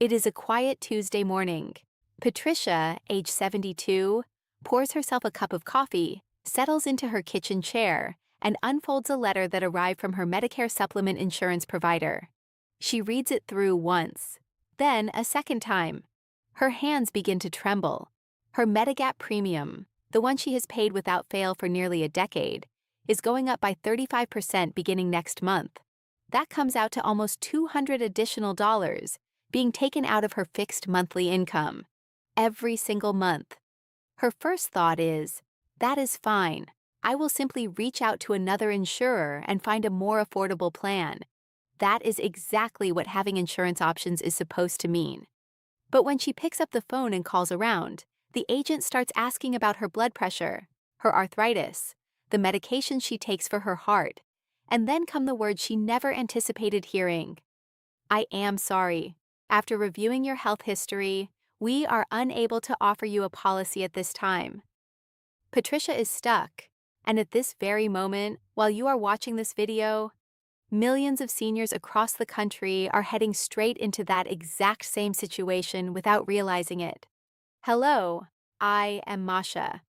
It is a quiet Tuesday morning. Patricia, age 72, pours herself a cup of coffee, settles into her kitchen chair, and unfolds a letter that arrived from her Medicare supplement insurance provider. She reads it through once, then a second time. Her hands begin to tremble. Her Medigap premium, the one she has paid without fail for nearly a decade, is going up by 35% beginning next month. That comes out to almost $200 additional being taken out of her fixed monthly income every single month. Her first thought is, that is fine. I will simply reach out to another insurer and find a more affordable plan. That is exactly what having insurance options is supposed to mean. But when she picks up the phone and calls around, the agent starts asking about her blood pressure, her arthritis, the medication she takes for her heart, and then come the words she never anticipated hearing. I am sorry. After reviewing your health history, we are unable to offer you a policy at this time. Patricia is stuck, and at this very moment, while you are watching this video, millions of seniors across the country are heading straight into that exact same situation without realizing it. Hello, I am Masha.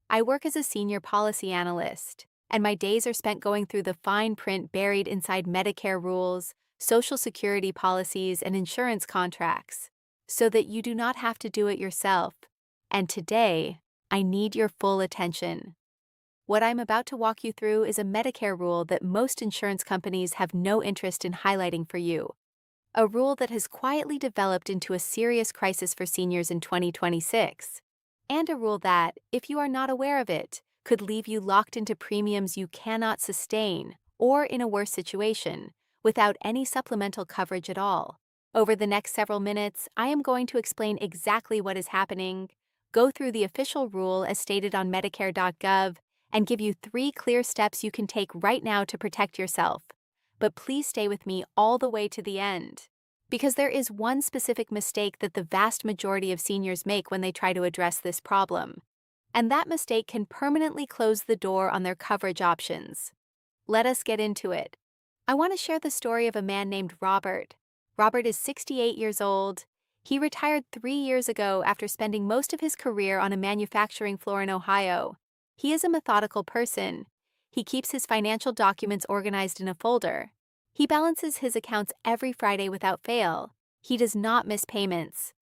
I work as a senior policy analyst, and my days are spent going through the fine print buried inside Medicare rules, Social Security policies, and insurance contracts, so that you do not have to do it yourself. And today, I need your full attention. What I'm about to walk you through is a Medicare rule that most insurance companies have no interest in highlighting for you. A rule that has quietly developed into a serious crisis for seniors in 2026. And a rule that, if you are not aware of it, could leave you locked into premiums you cannot sustain, or in a worse situation, without any supplemental coverage at all. Over the next several minutes, I am going to explain exactly what is happening, go through the official rule as stated on Medicare.gov, and give you 3 clear steps you can take right now to protect yourself. But please stay with me all the way to the end, because there is one specific mistake that the vast majority of seniors make when they try to address this problem. And that mistake can permanently close the door on their coverage options. Let us get into it. I want to share the story of a man named Robert. Robert is 68 years old. He retired 3 years ago after spending most of his career on a manufacturing floor in Ohio. He is a methodical person. He keeps his financial documents organized in a folder. He balances his accounts every Friday without fail. He does not miss payments.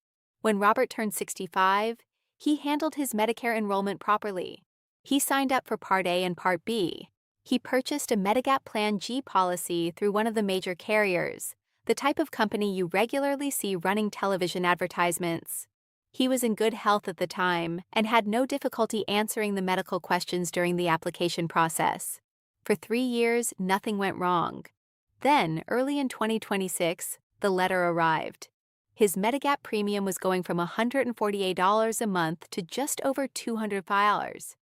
When Robert turned 65, he handled his Medicare enrollment properly. He signed up for Part A and Part B. He purchased a Medigap Plan G policy through one of the major carriers, the type of company you regularly see running television advertisements. He was in good health at the time and had no difficulty answering the medical questions during the application process. For 3 years, nothing went wrong. Then, early in 2026, the letter arrived. His Medigap premium was going from $148 a month to just over $200.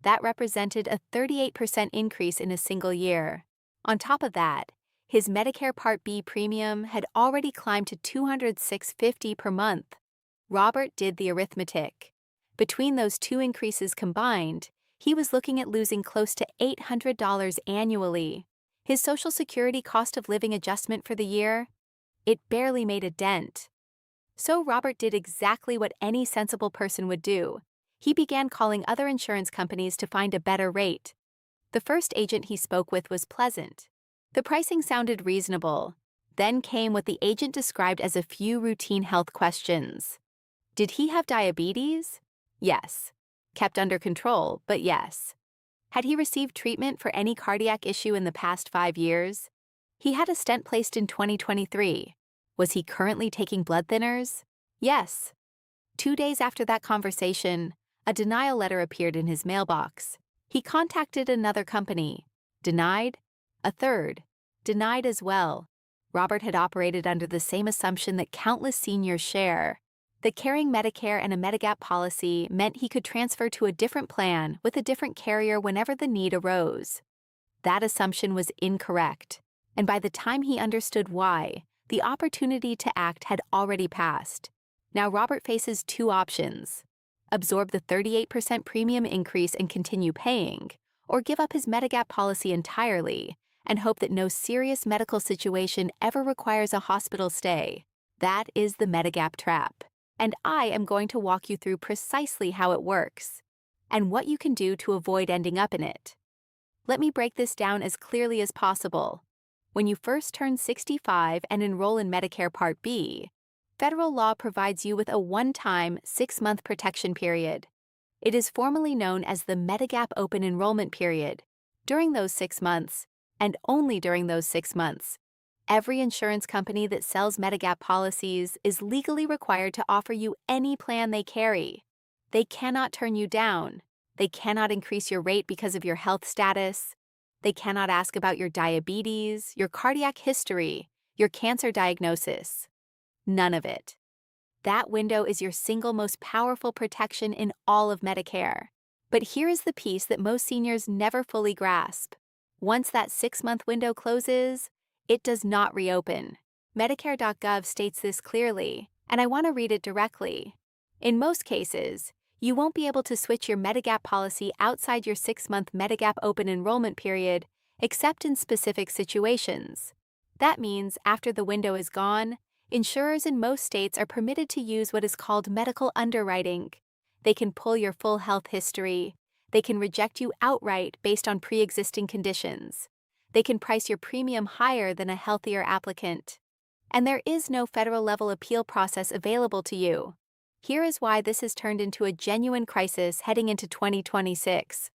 That represented a 38% increase in a single year. On top of that, his Medicare Part B premium had already climbed to $206.50 per month. Robert did the arithmetic. Between those 2 increases combined, he was looking at losing close to $800 annually. His Social Security cost of living adjustment for the year? It barely made a dent. So Robert did exactly what any sensible person would do. He began calling other insurance companies to find a better rate. The first agent he spoke with was pleasant. The pricing sounded reasonable. Then came what the agent described as a few routine health questions. Did he have diabetes? Yes. Kept under control, but yes. Had he received treatment for any cardiac issue in the past 5 years? He had a stent placed in 2023. Was he currently taking blood thinners? Yes. 2 days after that conversation, a denial letter appeared in his mailbox. He contacted another company. Denied? A third. Denied as well. Robert had operated under the same assumption that countless seniors share, that carrying Medicare and a Medigap policy meant he could transfer to a different plan with a different carrier whenever the need arose. That assumption was incorrect, and by the time he understood why, the opportunity to act had already passed. Now Robert faces 2 options: absorb the 38% premium increase and continue paying, or give up his Medigap policy entirely and hope that no serious medical situation ever requires a hospital stay. That is the Medigap Trap, and I am going to walk you through precisely how it works and what you can do to avoid ending up in it. Let me break this down as clearly as possible. When you first turn 65 and enroll in Medicare Part B, federal law provides you with a one-time 6-month protection period. It is formally known as the Medigap Open Enrollment Period. During those 6 months, and only during those 6 months, every insurance company that sells Medigap policies is legally required to offer you any plan they carry. They cannot turn you down. They cannot increase your rate because of your health status. They cannot ask about your diabetes, your cardiac history, your cancer diagnosis. None of it. That window is your single most powerful protection in all of Medicare. But here is the piece that most seniors never fully grasp. Once that 6-month window closes, it does not reopen. Medicare.gov states this clearly, and I want to read it directly. In most cases, you won't be able to switch your Medigap policy outside your 6-month Medigap open enrollment period, except in specific situations. That means after the window is gone, insurers in most states are permitted to use what is called medical underwriting. They can pull your full health history. They can reject you outright based on pre-existing conditions. They can price your premium higher than a healthier applicant. And there is no federal-level appeal process available to you. Here is why this has turned into a genuine crisis heading into 2026.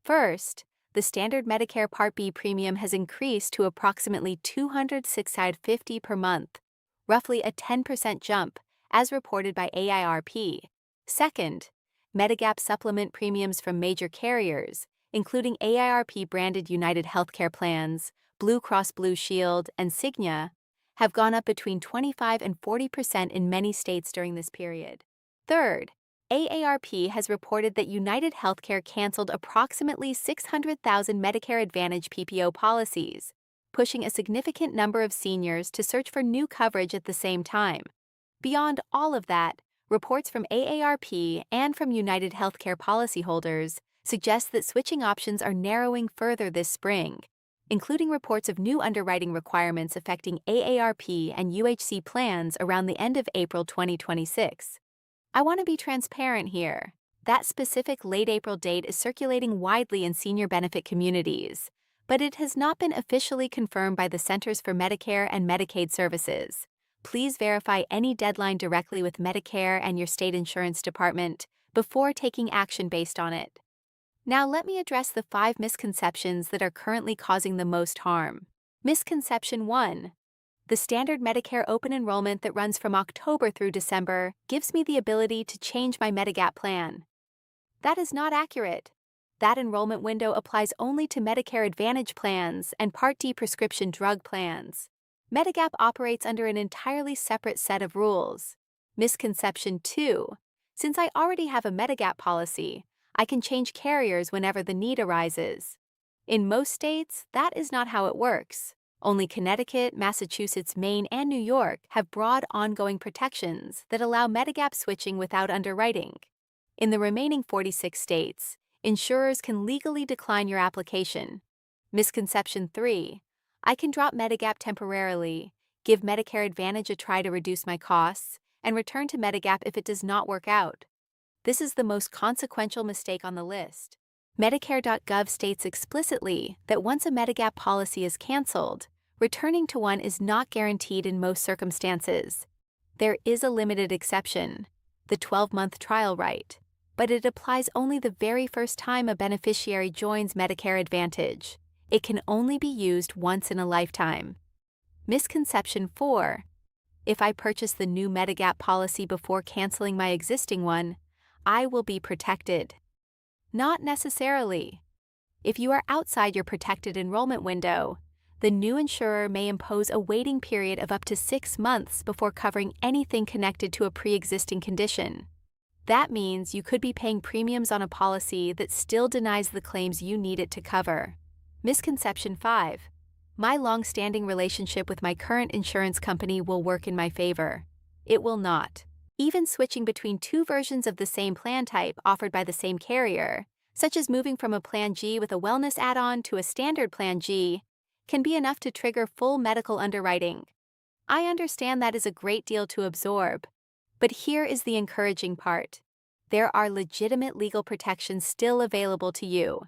First, the standard Medicare Part B premium has increased to approximately $206.50 per month, roughly a 10% jump, as reported by AIRP. Second, Medigap supplement premiums from major carriers, including AIRP-branded UnitedHealthcare plans, Blue Cross Blue Shield, and Cigna, have gone up between 25% and 40% in many states during this period. Third, AARP has reported that UnitedHealthcare canceled approximately 600,000 Medicare Advantage PPO policies, pushing a significant number of seniors to search for new coverage at the same time. Beyond all of that, reports from AARP and from UnitedHealthcare policyholders suggest that switching options are narrowing further this spring, including reports of new underwriting requirements affecting AARP and UHC plans around the end of April 2026. I want to be transparent here. That specific late April date is circulating widely in senior benefit communities, but it has not been officially confirmed by the Centers for Medicare and Medicaid Services. Please verify any deadline directly with Medicare and your state insurance department before taking action based on it. Now let me address the 5 misconceptions that are currently causing the most harm. Misconception 1. The standard Medicare open enrollment that runs from October through December gives me the ability to change my Medigap plan. That is not accurate. That enrollment window applies only to Medicare Advantage plans and Part D prescription drug plans. Medigap operates under an entirely separate set of rules. Misconception 2. Since I already have a Medigap policy, I can change carriers whenever the need arises. In most states, that is not how it works. Only Connecticut, Massachusetts, Maine, and New York have broad ongoing protections that allow Medigap switching without underwriting. In the remaining 46 states, insurers can legally decline your application. Misconception 3. I can drop Medigap temporarily, give Medicare Advantage a try to reduce my costs, and return to Medigap if it does not work out. This is the most consequential mistake on the list. Medicare.gov states explicitly that once a Medigap policy is canceled, returning to one is not guaranteed in most circumstances. There is a limited exception, the 12-month trial right, but it applies only the very first time a beneficiary joins Medicare Advantage. It can only be used once in a lifetime. Misconception 4. If I purchase the new Medigap policy before canceling my existing one, I will be protected. Not necessarily. If you are outside your protected enrollment window, the new insurer may impose a waiting period of up to 6 months before covering anything connected to a pre-existing condition. That means you could be paying premiums on a policy that still denies the claims you need it to cover. Misconception 5. My long-standing relationship with my current insurance company will work in my favor. It will not. Even switching between 2 versions of the same plan type offered by the same carrier, such as moving from a Plan G with a wellness add-on to a standard Plan G, can be enough to trigger full medical underwriting. I understand that is a great deal to absorb. But here is the encouraging part. There are legitimate legal protections still available to you,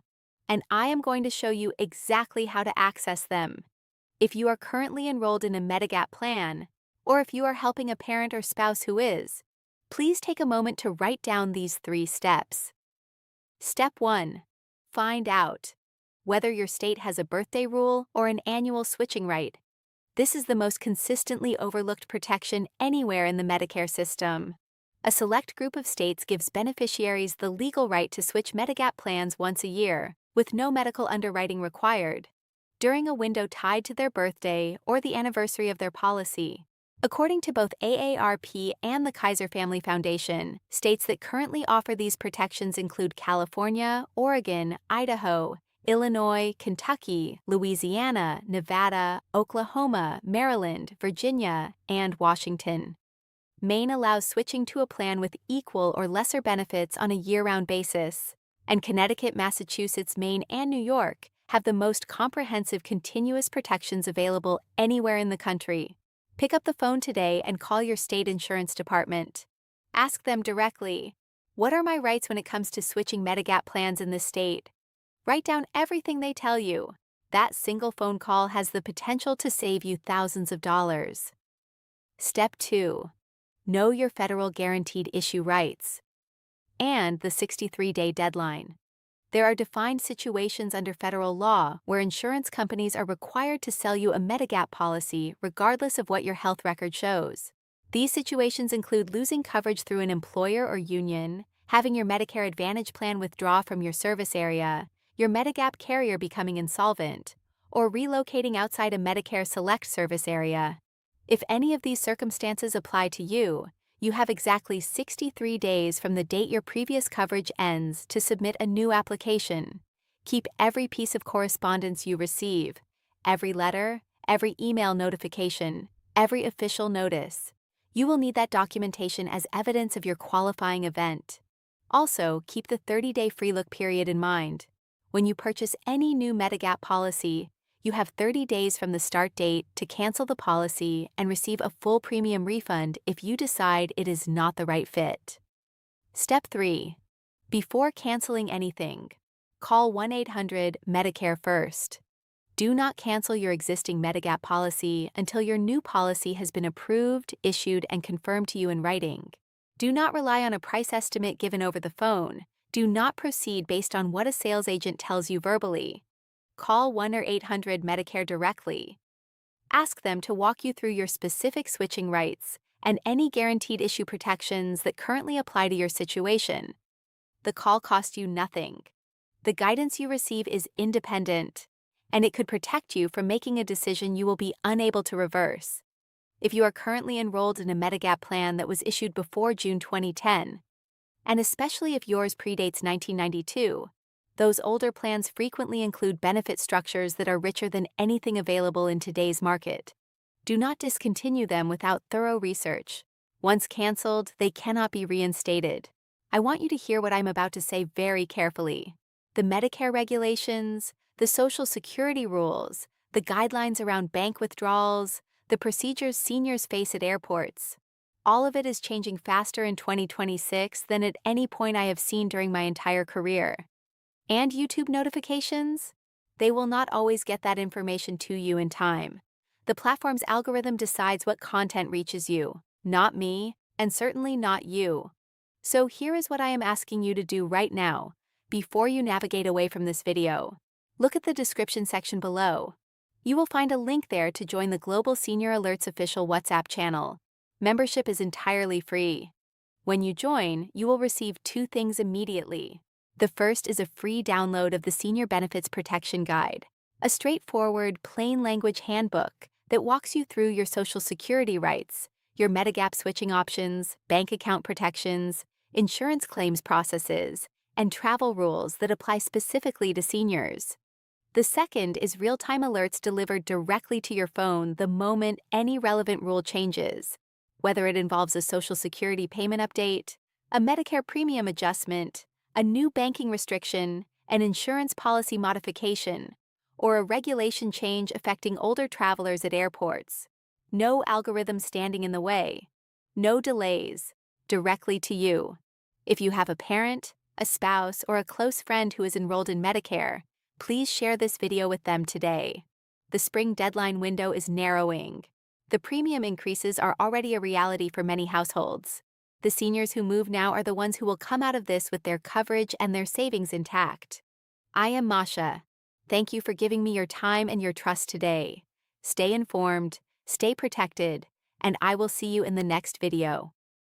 and I am going to show you exactly how to access them. If you are currently enrolled in a Medigap plan, or if you are helping a parent or spouse who is, please take a moment to write down these 3 steps. Step 1. Find out whether your state has a birthday rule or an annual switching right. This is the most consistently overlooked protection anywhere in the Medicare system. A select group of states gives beneficiaries the legal right to switch Medigap plans once a year, with no medical underwriting required, during a window tied to their birthday or the anniversary of their policy. According to both AARP and the Kaiser Family Foundation, states that currently offer these protections include California, Oregon, Idaho, Illinois, Kentucky, Louisiana, Nevada, Oklahoma, Maryland, Virginia, and Washington. Maine allows switching to a plan with equal or lesser benefits on a year-round basis, and Connecticut, Massachusetts, Maine, and New York have the most comprehensive continuous protections available anywhere in the country. Pick up the phone today and call your state insurance department. Ask them directly, what are my rights when it comes to switching Medigap plans in this state? Write down everything they tell you. That single phone call has the potential to save you thousands of dollars. Step 2. Know your federal guaranteed issue rights and the 63-day deadline. There are defined situations under federal law where insurance companies are required to sell you a Medigap policy regardless of what your health record shows. These situations include losing coverage through an employer or union, having your Medicare Advantage plan withdraw from your service area, your Medigap carrier becoming insolvent, or relocating outside a Medicare Select service area. If any of these circumstances apply to you, you have exactly 63 days from the date your previous coverage ends to submit a new application. Keep every piece of correspondence you receive, every letter, every email notification, every official notice. You will need that documentation as evidence of your qualifying event. Also, keep the 30-day free look period in mind. When you purchase any new Medigap policy, you have 30 days from the start date to cancel the policy and receive a full premium refund if you decide it is not the right fit. Step 3. Before canceling anything, call 1-800-MEDICARE first. Do not cancel your existing Medigap policy until your new policy has been approved, issued, and confirmed to you in writing. Do not rely on a price estimate given over the phone. Do not proceed based on what a sales agent tells you verbally. Call 1-800-MEDICARE directly. Ask them to walk you through your specific switching rights and any guaranteed issue protections that currently apply to your situation. The call costs you nothing. The guidance you receive is independent, and it could protect you from making a decision you will be unable to reverse. If you are currently enrolled in a Medigap plan that was issued before June 2010, and especially if yours predates 1992, those older plans frequently include benefit structures that are richer than anything available in today's market. Do not discontinue them without thorough research. Once canceled, they cannot be reinstated. I want you to hear what I'm about to say very carefully. The Medicare regulations, the Social Security rules, the guidelines around bank withdrawals, the procedures seniors face at airports. All of it is changing faster in 2026 than at any point I have seen during my entire career. And YouTube notifications? They will not always get that information to you in time. The platform's algorithm decides what content reaches you, not me, and certainly not you. So here is what I am asking you to do right now, before you navigate away from this video. Look at the description section below. You will find a link there to join the Global Senior Alerts official WhatsApp channel. Membership is entirely free. When you join, you will receive 2 things immediately. The first is a free download of the Senior Benefits Protection Guide, a straightforward, plain language handbook that walks you through your Social Security rights, your Medigap switching options, bank account protections, insurance claims processes, and travel rules that apply specifically to seniors. The second is real-time alerts delivered directly to your phone the moment any relevant rule changes, whether it involves a Social Security payment update, a Medicare premium adjustment, a new banking restriction, an insurance policy modification, or a regulation change affecting older travelers at airports. No algorithm standing in the way. No delays. Directly to you. If you have a parent, a spouse, or a close friend who is enrolled in Medicare, please share this video with them today. The spring deadline window is narrowing. The premium increases are already a reality for many households. The seniors who move now are the ones who will come out of this with their coverage and their savings intact. I am Masha. Thank you for giving me your time and your trust today. Stay informed, stay protected, and I will see you in the next video.